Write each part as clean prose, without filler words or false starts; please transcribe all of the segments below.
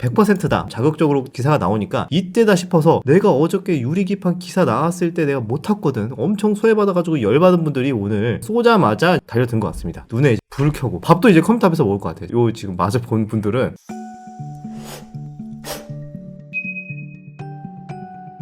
100%다 자극적으로 기사가 나오니까 이때다 싶어서 내가 어저께 유리기판 기사 나왔을 때 내가 못 탔거든, 엄청 소외받아가지고 열받은 분들이 오늘 쏘자마자 달려든 것 같습니다. 눈에 이제 불을 켜고 밥도 이제 컴퓨터 앞에서 먹을 것 같아요. 요 지금 맛을 본 분들은.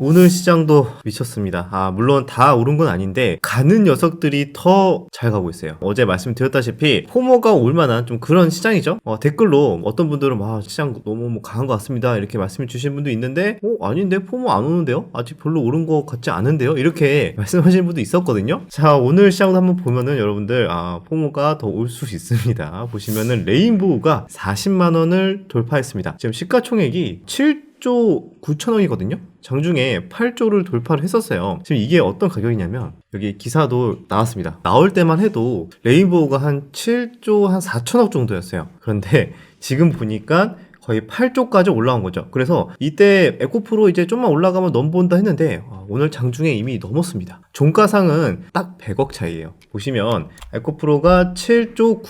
오늘 시장도 미쳤습니다. 물론 다 오른 건 아닌데 가는 녀석들이 더 잘 가고 있어요. 어제 말씀드렸다시피 포모가 올만한 좀 그런 시장이죠. 댓글로 어떤 분들은 시장 너무 강한 것 같습니다 이렇게 말씀해 주신 분도 있는데 아닌데 포모 안 오는데요? 아직 별로 오른 것 같지 않은데요? 이렇게 말씀하시는 분도 있었거든요. 자, 오늘 시장도 한번 보면은 여러분들 포모가 더 올 수 있습니다. 보시면은 레인보우가 40만원을 돌파했습니다. 지금 시가총액이 7조 9천억이거든요. 장중에 8조를 돌파를 했었어요. 지금 이게 어떤 가격이냐면 여기 기사도 나왔습니다. 나올 때만 해도 레인보우가 한 7조 한 4천억 정도였어요. 그런데 지금 보니까 거의 8조까지 올라온 거죠. 그래서 이때 에코프로 이제 좀만 올라가면 넘본다 했는데 오늘 장중에 이미 넘었습니다. 종가상은 딱 100억 차이예요. 보시면 에코프로가 7조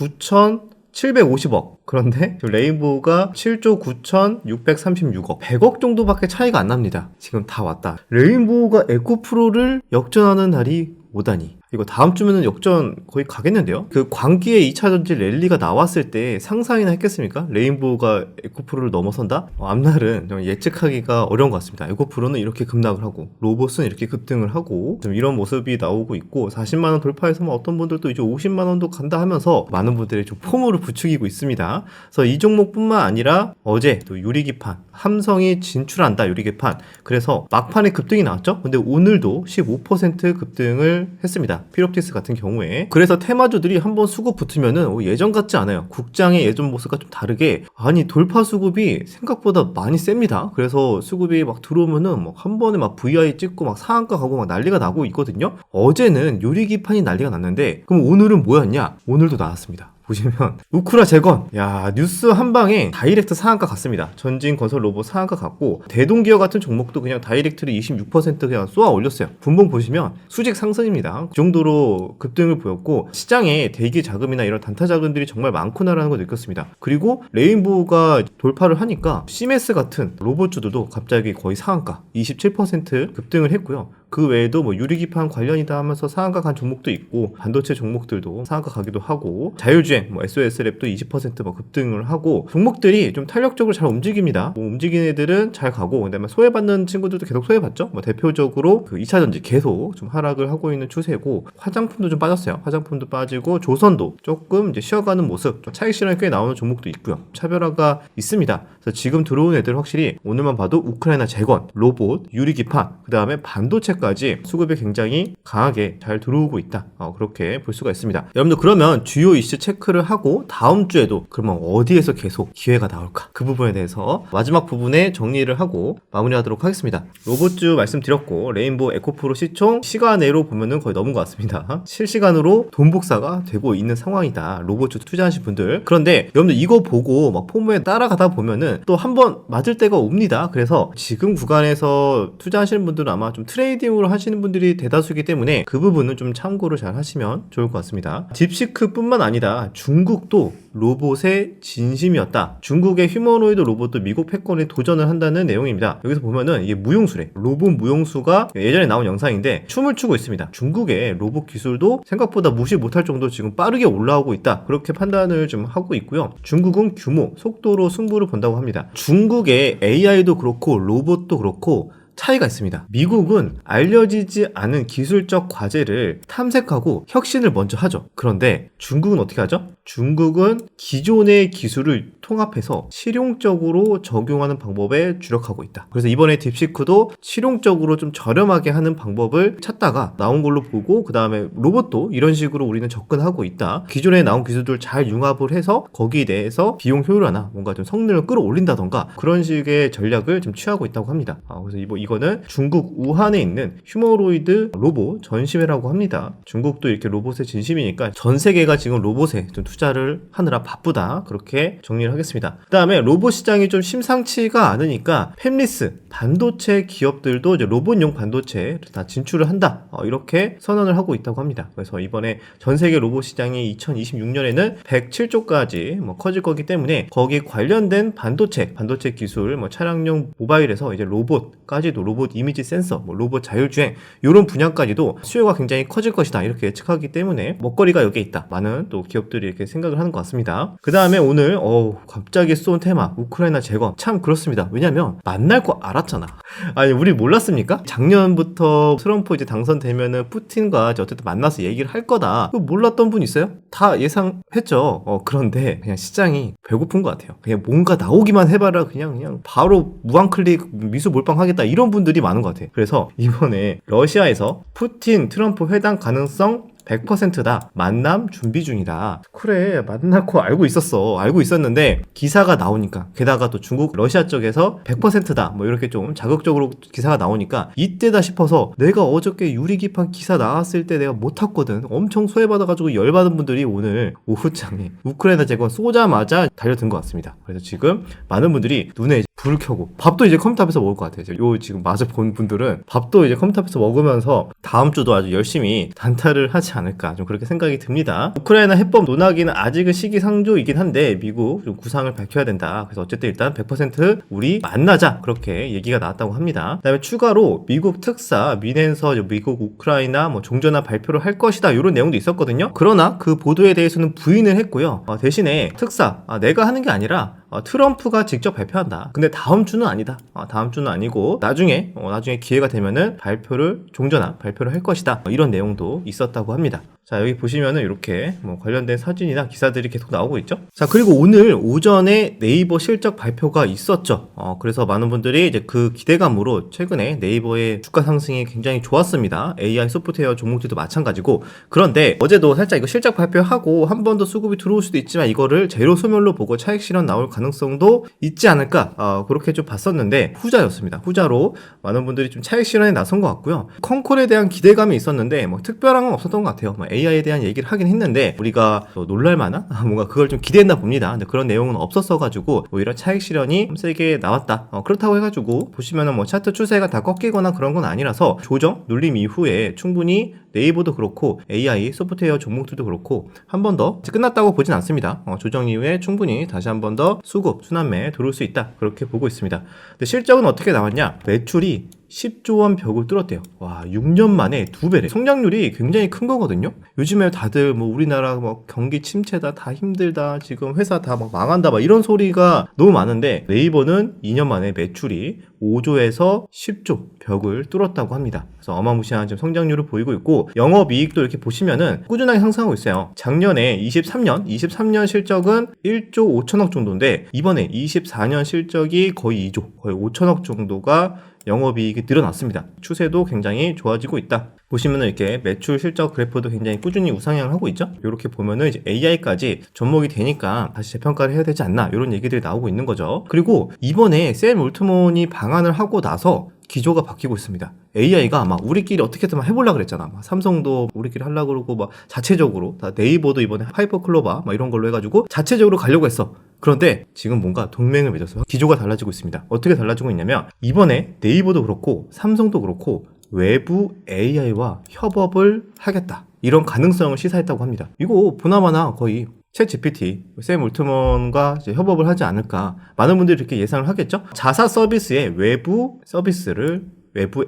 9,750억, 그런데 레인보우가 7조 9,636억, 100억 정도밖에 차이가 안 납니다. 지금 다 왔다. 레인보우가 에코프로를 역전하는 날이 오다니. 이거 다음 주면은 역전 거의 가겠는데요? 그 광기의 2차전지 랠리가 나왔을 때 상상이나 했겠습니까? 레인보우가 에코프로를 넘어선다? 앞날은 좀 예측하기가 어려운 것 같습니다. 에코프로는 이렇게 급락을 하고 로봇은 이렇게 급등을 하고 좀 이런 모습이 나오고 있고 40만원 돌파해서 어떤 분들도 이제 50만원도 간다 하면서 많은 분들이 좀 포모를 부추기고 있습니다. 그래서 이 종목뿐만 아니라 어제 또 유리기판 삼성이 진출한다, 유리기판. 그래서 막판에 급등이 나왔죠? 근데 오늘도 15% 급등을 했습니다. 피롭티스 같은 경우에. 그래서 테마주들이 한번 수급 붙으면은 예전 같지 않아요. 국장의 예전 모습과 좀 다르게 돌파 수급이 생각보다 많이 셉니다. 그래서 수급이 막 들어오면은 한 번에 VI 찍고 상한가 가고 난리가 나고 있거든요. 어제는 유리기판이 난리가 났는데 그럼 오늘은 뭐였냐? 오늘도 나왔습니다. 보시면 우크라 재건, 뉴스 한 방에 다이렉트 상한가 갔습니다. 전진 건설 로봇 상한가 갔고 대동기업 같은 종목도 그냥 다이렉트를 26% 그냥 쏘아 올렸어요. 분봉 보시면 수직 상승입니다. 그 정도로 급등을 보였고 시장에 대기 자금이나 이런 단타 자금들이 정말 많구나라는 걸 느꼈습니다. 그리고 레인보우가 돌파를 하니까 시메스 같은 로봇주들도 갑자기 거의 상한가 27% 급등을 했고요. 그 외에도 유리기판 관련이다 하면서 상한가 간 종목도 있고 반도체 종목들도 상한가 가기도 하고 자율주행 SOS랩도 20% 급등을 하고 종목들이 좀 탄력적으로 잘 움직입니다. 움직이는 애들은 잘 가고 그다음에 소외받는 친구들도 계속 소외받죠. 대표적으로 그 2차전지 계속 좀 하락을 하고 있는 추세고 화장품도 좀 빠졌어요. 화장품도 빠지고 조선도 조금 이제 쉬어가는 모습, 좀 차익 실현이 꽤 나오는 종목도 있고요. 차별화가 있습니다. 그래서 지금 들어온 애들 확실히 오늘만 봐도 우크라이나 재건, 로봇, 유리기판, 그 다음에 반도체까지 수급이 굉장히 강하게 잘 들어오고 있다. 그렇게 볼 수가 있습니다. 여러분들 그러면 주요 이슈 체크를 하고 다음 주에도 그러면 어디에서 계속 기회가 나올까? 그 부분에 대해서 마지막 부분에 정리를 하고 마무리하도록 하겠습니다. 로봇주 말씀드렸고 레인보우 에코프로 시총 시간외로 보면은 거의 넘은 것 같습니다. 실시간으로 돈 복사가 되고 있는 상황이다. 로봇주 투자하신 분들. 그런데 여러분들 이거 보고 포모에 따라가다 보면은 또 한번 맞을 때가 옵니다. 그래서 지금 구간에서 투자하시는 분들은 아마 좀 트레이딩으로 하시는 분들이 대다수이기 때문에 그 부분은 좀 참고를 잘 하시면 좋을 것 같습니다. 딥시크뿐만 아니라 중국도 로봇의 진심이었다. 중국의 휴머노이드 로봇도 미국 패권에 도전을 한다는 내용입니다. 여기서 보면은 이게 무용수래. 로봇 무용수가 예전에 나온 영상인데 춤을 추고 있습니다. 중국의 로봇 기술도 생각보다 무시 못할 정도로 지금 빠르게 올라오고 있다. 그렇게 판단을 좀 하고 있고요. 중국은 규모, 속도로 승부를 본다고 합니다. 중국의 AI도 그렇고 로봇도 그렇고 차이가 있습니다. 미국은 알려지지 않은 기술적 과제를 탐색하고 혁신을 먼저 하죠. 그런데 중국은 어떻게 하죠? 중국은 기존의 기술을 통합해서 실용적으로 적용하는 방법에 주력하고 있다. 그래서 이번에 딥시크도 실용적으로 좀 저렴하게 하는 방법을 찾다가 나온 걸로 보고 그 다음에 로봇도 이런 식으로 우리는 접근하고 있다. 기존에 나온 기술들 잘 융합을 해서 거기에 대해서 비용 효율화나 뭔가 좀 성능을 끌어올린다던가 그런 식의 전략을 좀 취하고 있다고 합니다. 그래서 이거는 중국 우한에 있는 휴머노이드 로봇 전시회라고 합니다. 중국도 이렇게 로봇의 진심이니까 전 세계가 지금 로봇에 좀 투자를 하느라 바쁘다. 그렇게 정리를 하겠습니다. 그 다음에 로봇 시장이 좀 심상치가 않으니까 팹리스 반도체 기업들도 이제 로봇용 반도체를 다 진출을 한다. 이렇게 선언을 하고 있다고 합니다. 그래서 이번에 전 세계 로봇 시장이 2026년에는 107조까지 커질 거기 때문에 거기 관련된 반도체 기술, 차량용 모바일에서 이제 로봇까지도 로봇 이미지 센서, 로봇 자율주행 이런 분야까지도 수요가 굉장히 커질 것이다. 이렇게 예측하기 때문에 먹거리가 여기에 있다. 많은 또 기업들이 이렇게 생각을 하는 것 같습니다. 그 다음에 오늘 갑자기 쏜 테마 우크라이나 재건 참 그렇습니다. 왜냐면 만날 거 알았잖아. 아니 우리 몰랐습니까? 작년부터 트럼프 이제 당선되면은 푸틴과 이제 어쨌든 만나서 얘기를 할 거다. 그거 몰랐던 분 있어요? 다 예상했죠. 그런데 그냥 시장이 배고픈 것 같아요. 그냥 뭔가 나오기만 해봐라. 그냥 바로 무한클릭 미수 몰빵하겠다. 이런 분들이 많은 것 같아요. 그래서 이번에 러시아에서 푸틴 트럼프 회담 가능성 100%다. 만남 준비 중이다. 그래, 만날 거 알고 있었는데 기사가 나오니까, 게다가 또 중국 러시아 쪽에서 100%다. 이렇게 좀 자극적으로 기사가 나오니까 이때다 싶어서 내가 어저께 유리기판 기사 나왔을 때 내가 못 탔거든. 엄청 소외받아가지고 열받은 분들이 오늘 오후장에 우크라이나 재건 쏘자마자 달려든 것 같습니다. 그래서 지금 많은 분들이 눈에 불을 켜고 밥도 이제 컴퓨터 앞에서 먹을 것 같아요. 요 지금 마저 본 분들은 밥도 이제 컴퓨터 앞에서 먹으면서 다음 주도 아주 열심히 단타를 하지 않을까 좀 그렇게 생각이 듭니다. 우크라이나 해법 논하기는 아직은 시기상조이긴 한데 미국 좀 구상을 밝혀야 된다. 그래서 어쨌든 일단 100% 우리 만나자 그렇게 얘기가 나왔다고 합니다. 그다음에 추가로 미국 특사 미넨서 미국 우크라이나 종전화 발표를 할 것이다 이런 내용도 있었거든요. 그러나 그 보도에 대해서는 부인을 했고요. 대신에 특사 내가 하는 게 아니라 트럼프가 직접 발표한다. 근데 다음 주는 아니다. 다음 주는 아니고 나중에 기회가 되면은 종전화 발표를 할 것이다. 이런 내용도 있었다고 합니다. 자, 여기 보시면은 이렇게 관련된 사진이나 기사들이 계속 나오고 있죠. 자, 그리고 오늘 오전에 네이버 실적 발표가 있었죠. 그래서 많은 분들이 이제 그 기대감으로 최근에 네이버의 주가 상승이 굉장히 좋았습니다. AI 소프트웨어 종목들도 마찬가지고. 그런데 어제도 살짝 이거 실적 발표하고 한 번 더 수급이 들어올 수도 있지만 이거를 제로 소멸로 보고 차익 실현 나올 가능성도 있지 않을까. 그렇게 좀 봤었는데 후자였습니다. 후자로 많은 분들이 좀 차익 실현에 나선 것 같고요. 콩콜에 대한 기대감이 있었는데 특별한 건 없었던 것 같아요. AI에 대한 얘기를 하긴 했는데 우리가 놀랄만한 뭔가 그걸 좀 기대했나 봅니다. 근데 그런 내용은 없었어가지고 오히려 차익 실현이 세게 나왔다. 그렇다고 해가지고 보시면은 차트 추세가 다 꺾이거나 그런 건 아니라서 조정 눌림 이후에 충분히 네이버도 그렇고 AI 소프트웨어 종목들도 그렇고 한 번 더 끝났다고 보진 않습니다. 조정 이후에 충분히 다시 한 번 더 수급 순환매 들어올 수 있다. 그렇게 보고 있습니다. 근데 실적은 어떻게 나왔냐? 매출이 10조 원 벽을 뚫었대요. 와, 6년 만에 2배래. 성장률이 굉장히 큰 거거든요. 요즘에 다들 우리나라 경기 침체다, 다 힘들다, 지금 회사 다 망한다, 이런 소리가 너무 많은데 네이버는 2년 만에 매출이 5조에서 10조 벽을 뚫었다고 합니다. 그래서 어마무시한 지금 성장률을 보이고 있고 영업이익도 이렇게 보시면은 꾸준하게 상승하고 있어요. 작년에 23년 실적은 1조 5천억 정도인데 이번에 24년 실적이 거의 2조, 거의 5천억 정도가 영업이익이 늘어났습니다. 추세도 굉장히 좋아지고 있다. 보시면은 이렇게 매출 실적 그래프도 굉장히 꾸준히 우상향을 하고 있죠. 이렇게 보면은 이제 AI까지 접목이 되니까 다시 재평가를 해야 되지 않나 이런 얘기들이 나오고 있는 거죠. 그리고 이번에 샘 올트먼이 방한을 하고 나서 기조가 바뀌고 있습니다. AI가 우리끼리 어떻게든 해보려고 그랬잖아. 삼성도 우리끼리 하려고 그러고 자체적으로 네이버도 이번에 하이퍼클로바 이런 걸로 해가지고 자체적으로 가려고 했어. 그런데 지금 뭔가 동맹을 맺어서 기조가 달라지고 있습니다. 어떻게 달라지고 있냐면 이번에 네이버도 그렇고 삼성도 그렇고 외부 AI와 협업을 하겠다. 이런 가능성을 시사했다고 합니다. 이거 보나마나 거의 챗 GPT, 샘 올트먼과 협업을 하지 않을까. 많은 분들이 이렇게 예상을 하겠죠? 자사 서비스에 외부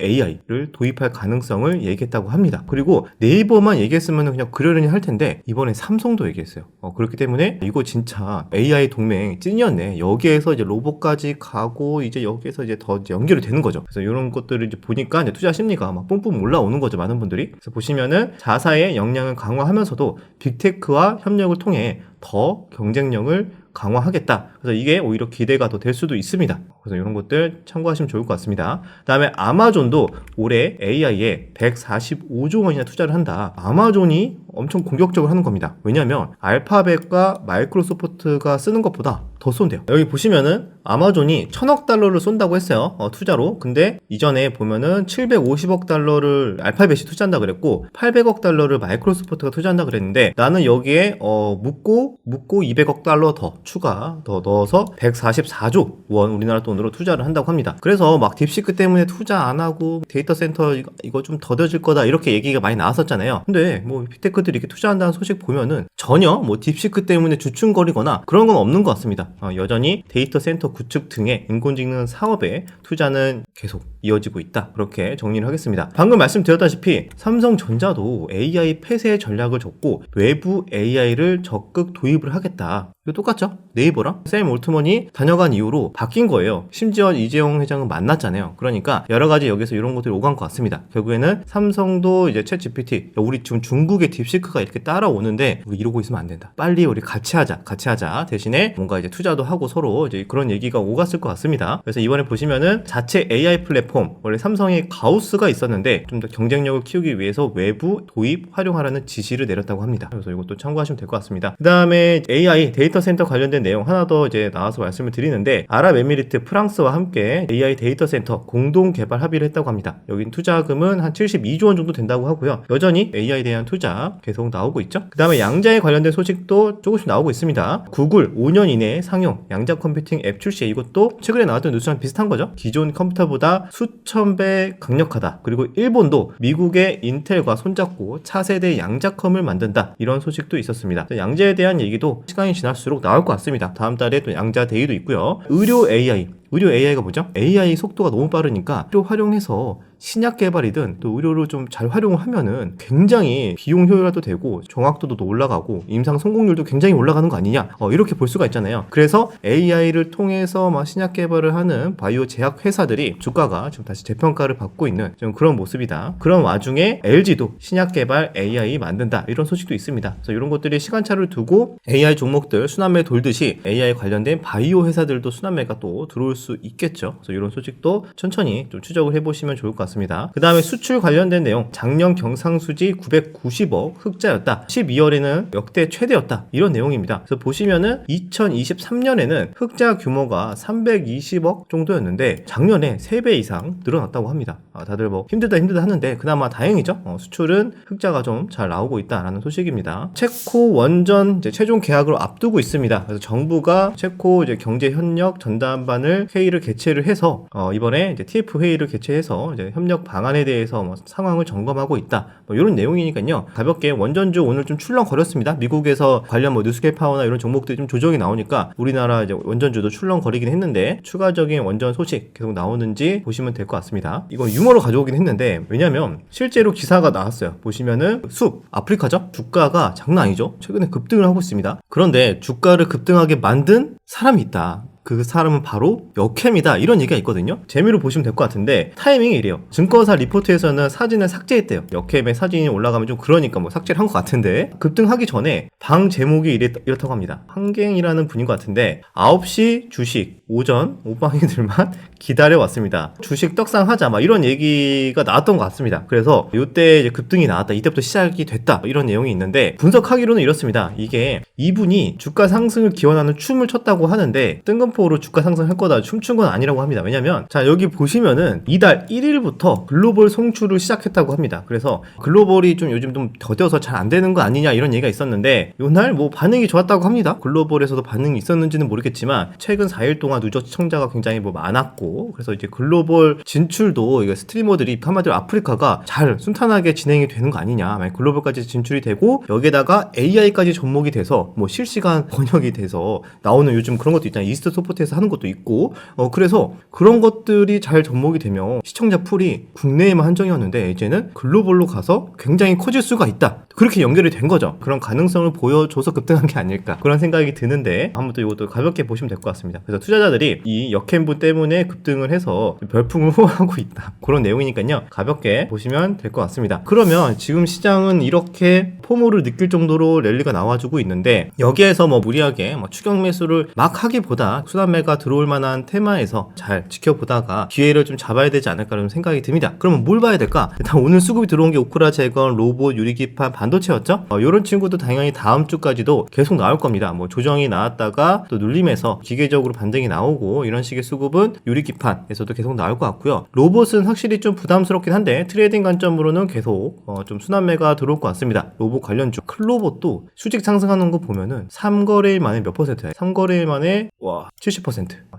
AI를 도입할 가능성을 얘기했다고 합니다. 그리고 네이버만 얘기했으면 그냥 그러려니 할 텐데 이번에 삼성도 얘기했어요. 그렇기 때문에 이거 진짜 AI 동맹 찐이었네. 여기에서 이제 로봇까지 가고 이제 여기에서 이제 더 연결이 되는 거죠. 그래서 이런 것들을 이제 보니까 이제 투자 심리가 뿜뿜 올라오는 거죠. 많은 분들이. 그래서 보시면은 자사의 역량을 강화하면서도 빅테크와 협력을 통해 더 경쟁력을 강화하겠다. 그래서 이게 오히려 기대가 더 될 수도 있습니다. 그래서 이런 것들 참고하시면 좋을 것 같습니다. 그다음에 아마존도 올해 AI에 145조 원이나 투자를 한다. 아마존이 엄청 공격적으로 하는 겁니다. 왜냐하면 알파벳과 마이크로소프트가 쓰는 것보다 더 쏜대요. 여기 보시면은 아마존이 1000억 달러를 쏜다고 했어요. 투자로. 근데 이전에 보면은 750억 달러를 알파벳이 투자한다 그랬고 800억 달러를 마이크로소프트가 투자한다 그랬는데 나는 여기에 묻고 200억 달러 더 추가 더 넣어서 144조 원 우리나라 돈으로 투자를 한다고 합니다. 그래서 막 딥시크 때문에 투자 안 하고 데이터 센터 이거 좀 더뎌질 거다 이렇게 얘기가 많이 나왔었잖아요. 근데 뭐 빅테크들이 이렇게 투자한다는 소식 보면은 전혀 뭐 딥시크 때문에 주춤거리거나 그런 건 없는 것 같습니다. 여전히 데이터 센터 구축 등의 인공지능 사업에 투자는 계속 이어지고 있다. 그렇게 정리를 하겠습니다. 방금 말씀드렸다시피 삼성전자도 AI 폐쇄 전략을 줬고 외부 AI를 적극 도입을 하겠다. 이거 똑같죠? 네이버랑 샘 올트먼이 다녀간 이후로 바뀐 거예요. 심지어 이재용 회장은 만났잖아요. 그러니까 여러 가지 여기서 이런 것들이 오간 것 같습니다. 결국에는 삼성도 이제 챗 GPT, 우리 지금 중국의 딥시크가 이렇게 따라오는데 우리 이러고 있으면 안 된다. 빨리 우리 같이 하자. 대신에 뭔가 이제 투자도 하고 서로 이제 그런 얘기가 오갔을 것 같습니다. 그래서 이번에 보시면은 자체 AI 플랫폼, 원래 삼성의 가우스가 있었는데 좀 더 경쟁력을 키우기 위해서 외부 도입 활용하라는 지시를 내렸다고 합니다. 그래서 이것도 참고하시면 될 것 같습니다. 그 다음에 AI 데이터 센터 관련된 내용 하나 더 이제 나와서 말씀을 드리는데 아랍에미리트 프랑스와 함께 AI 데이터 센터 공동 개발 합의를 했다고 합니다. 여긴 투자금은 한 72조 원 정도 된다고 하고요. 여전히 AI에 대한 투자 계속 나오고 있죠. 그 다음에 양자에 관련된 소식도 조금씩 나오고 있습니다. 구글 5년 이내에 상용 양자 컴퓨팅 앱 출시에 이것도 최근에 나왔던 뉴스랑 비슷한 거죠. 기존 컴퓨터보다 수천 배 강력하다. 그리고 일본도 미국의 인텔과 손잡고 차세대 양자컴을 만든다. 이런 소식도 있었습니다. 양자에 대한 얘기도 시간이 지날수록 나올 것 같습니다. 다음 달에 또 양자 데이도 있고요. 의료 AI가 뭐죠? AI 속도가 너무 빠르니까 또 활용해서 신약 개발이든 또 의료로 좀 잘 활용을 하면은 굉장히 비용 효율화도 되고 정확도도 올라가고 임상 성공률도 굉장히 올라가는 거 아니냐 이렇게 볼 수가 있잖아요. 그래서 AI를 통해서 막 신약 개발을 하는 바이오 제약 회사들이 주가가 지금 다시 재평가를 받고 있는 좀 그런 모습이다. 그런 와중에 LG도 신약 개발 AI 만든다 이런 소식도 있습니다. 그래서 이런 것들이 시간차를 두고 AI 종목들 순환매 돌듯이 AI 관련된 바이오 회사들도 순환매가 또 들어올 수 있겠죠. 그래서 이런 소식도 천천히 좀 추적을 해보시면 좋을 것 같습니다. 그 다음에 수출 관련된 내용, 작년 경상수지 990억 흑자였다. 12월에는 역대 최대였다. 이런 내용입니다. 그래서 보시면은 2023년에는 흑자 규모가 320억 정도였는데 작년에 3배 이상 늘어났다고 합니다. 다들 뭐 힘들다 하는데 그나마 다행이죠. 수출은 흑자가 좀 잘 나오고 있다라는 소식입니다. 체코 원전 이제 최종 계약을 앞두고 있습니다. 그래서 정부가 체코 이제 경제 협력 전담반을 회의를 개최를 해서 이번에 이제 TF 회의를 개최해서 이제 협력 방안에 대해서 뭐 상황을 점검하고 있다. 뭐 이런 내용이니까요. 가볍게 원전주 오늘 좀 출렁거렸습니다. 미국에서 관련 뭐 뉴스케 파워나 이런 종목들이 좀 조정이 나오니까 우리나라 이제 원전주도 출렁거리긴 했는데 추가적인 원전 소식 계속 나오는지 보시면 될 것 같습니다. 이거 유머로 가져오긴 했는데 왜냐면 실제로 기사가 나왔어요. 보시면은 아프리카죠? 주가가 장난 아니죠? 최근에 급등을 하고 있습니다. 그런데 주가를 급등하게 만든 사람이 있다. 그 사람은 바로 역캠이다 이런 얘기가 있거든요. 재미로 보시면 될 것 같은데 타이밍이 이래요. 증권사 리포트에서는 사진을 삭제했대요. 역캠의 사진이 올라가면 좀 그러니까 뭐 삭제를 한 것 같은데 급등하기 전에 방 제목이 이렇다고 합니다. 한갱이라는 분인 것 같은데 9시 주식 오전 오방이들만 기다려왔습니다. 주식 떡상하자 막 이런 얘기가 나왔던 것 같습니다. 그래서 이때 이제 급등이 나왔다. 이때부터 시작이 됐다. 이런 내용이 있는데 분석하기로는 이렇습니다. 이게 이분이 주가 상승을 기원하는 춤을 췄다고 하는데 뜬금포로 주가 상승할 거다 춤춘 건 아니라고 합니다. 왜냐면 자 여기 보시면은 이달 1일부터 글로벌 송출을 시작했다고 합니다. 그래서 글로벌이 좀 요즘 좀 더뎌서 잘 안 되는 거 아니냐 이런 얘기가 있었는데 요날 뭐 반응이 좋았다고 합니다. 글로벌에서도 반응이 있었는지는 모르겠지만 최근 4일 동안 누적 시청자가 굉장히 뭐 많았고 그래서 이제 글로벌 진출도 이거 스트리머들이 한마디로 아프리카가 잘 순탄하게 진행이 되는 거 아니냐. 글로벌까지 진출이 되고 여기에다가 AI까지 접목이 돼서 뭐 실시간 번역이 돼서 나오는 요즘 그런 것도 있잖아요. 이스트 소프트에서 하는 것도 있고 그래서 그런 것들이 잘 접목이 되면 시청자 풀이 국내에만 한정이었는데 이제는 글로벌로 가서 굉장히 커질 수가 있다. 그렇게 연결이 된 거죠. 그런 가능성을 보여줘서 급등한 게 아닐까 그런 생각이 드는데 한번 또 이것도 가볍게 보시면 될 것 같습니다. 그래서 투자자들이 이 역행부 때문에 급등을 해서 별풍을 호하고 있다. 그런 내용이니까요. 가볍게 보시면 될 것 같습니다. 그러면 지금 시장은 이렇게 포모를 느낄 정도로 랠리가 나와주고 있는데 여기에서 뭐 무리하게 뭐 추격 매수를 막 하기보다 순환매가 들어올 만한 테마에서 잘 지켜보다가 기회를 좀 잡아야 되지 않을까라는 생각이 듭니다. 그러면 뭘 봐야 될까? 일단 오늘 수급이 들어온 게 오크라 재건, 로봇, 유리기판, 반도체였죠? 이런 친구도 당연히 다음 주까지도 계속 나올 겁니다. 뭐 조정이 나왔다가 또 눌림에서 기계적으로 반등이 나오고 이런 식의 수급은 유리기판에서도 계속 나올 것 같고요. 로봇은 확실히 좀 부담스럽긴 한데 트레이딩 관점으로는 계속 좀 순환매가 들어올 것 같습니다. 로봇 관련주 클로봇도 수직 상승하는 거 보면은 3거래일 만에 몇 퍼센트야? 3거래일 만에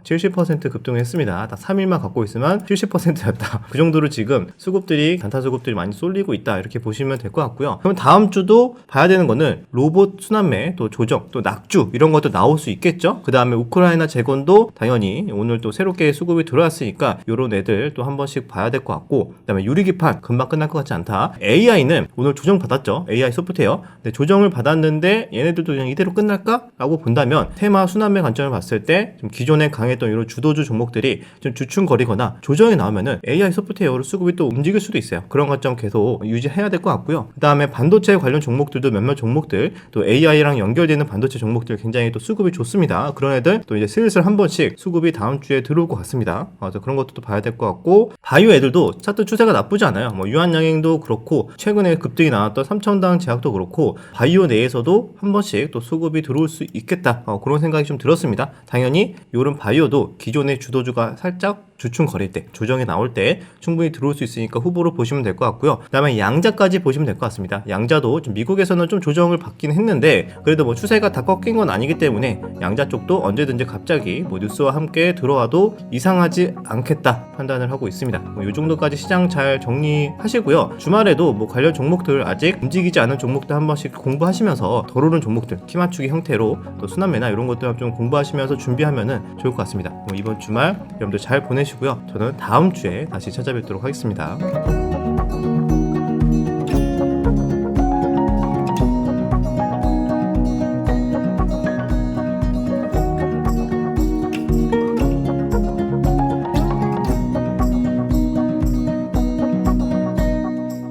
70% 급등했습니다. 딱 3일만 갖고 있으면 70%였다. 그 정도로 지금 수급들이 단타 수급들이 많이 쏠리고 있다 이렇게 보시면 될 것 같고요. 그럼 다음 주도 봐야 되는 거는 로봇 순환매, 또 조정, 또 낙주 이런 것도 나올 수 있겠죠. 그 다음에 우크라이나 재건도 당연히 오늘 또 새롭게 수급이 들어왔으니까 이런 애들 또 한 번씩 봐야 될 것 같고, 그 다음에 유리기판 금방 끝날 것 같지 않다. AI는 오늘 조정 받았죠. AI 소프트웨어. 근데 조정을 받았는데 얘네들도 그냥 이대로 끝날까? 라고 본다면 테마 순환매 관점을 봤을 때 좀 기존에 강했던 이런 주도주 종목들이 좀 주춤거리거나 조정이 나오면은 AI 소프트웨어로 수급이 또 움직일 수도 있어요. 그런 관점 계속 유지해야 될 것 같고요. 그 다음에 반도체 관련 종목들도 몇몇 종목들, 또 AI랑 연결되는 반도체 종목들 굉장히 또 수급이 좋습니다. 그런 애들 또 이제 슬슬 한 번씩 수급이 다음 주에 들어올 것 같습니다. 그래서 그런 것도 또 봐야 될 것 같고, 바이오 애들도 차트 추세가 나쁘지 않아요. 뭐 유한양행도 그렇고 최근에 급등이 나왔던 삼천당 제약도 그렇고 바이오 내에서도 한 번씩 또 수급이 들어올 수 있겠다. 그런 생각이 좀 들었습니다. 당연히 요런 바이오도 기존의 주도주가 살짝 주춤거릴 때, 조정이 나올 때 충분히 들어올 수 있으니까 후보로 보시면 될 것 같고요. 그 다음에 양자까지 보시면 될 것 같습니다. 양자도 좀 미국에서는 좀 조정을 받긴 했는데 그래도 뭐 추세가 다 꺾인 건 아니기 때문에 양자 쪽도 언제든지 갑자기 뭐 뉴스와 함께 들어와도 이상하지 않겠다 판단을 하고 있습니다. 이 정도까지 시장 잘 정리하시고요. 주말에도 뭐 관련 종목들 아직 움직이지 않은 종목들 한 번씩 공부하시면서 덜 오른 종목들 키 맞추기 형태로 또 순환매나 이런 것들 좀 공부하시면서 준비하면은 좋을 것 같습니다. 이번 주말 여러분들 잘 보내시고요. 저는 다음 주에 다시 찾아뵙도록 하겠습니다.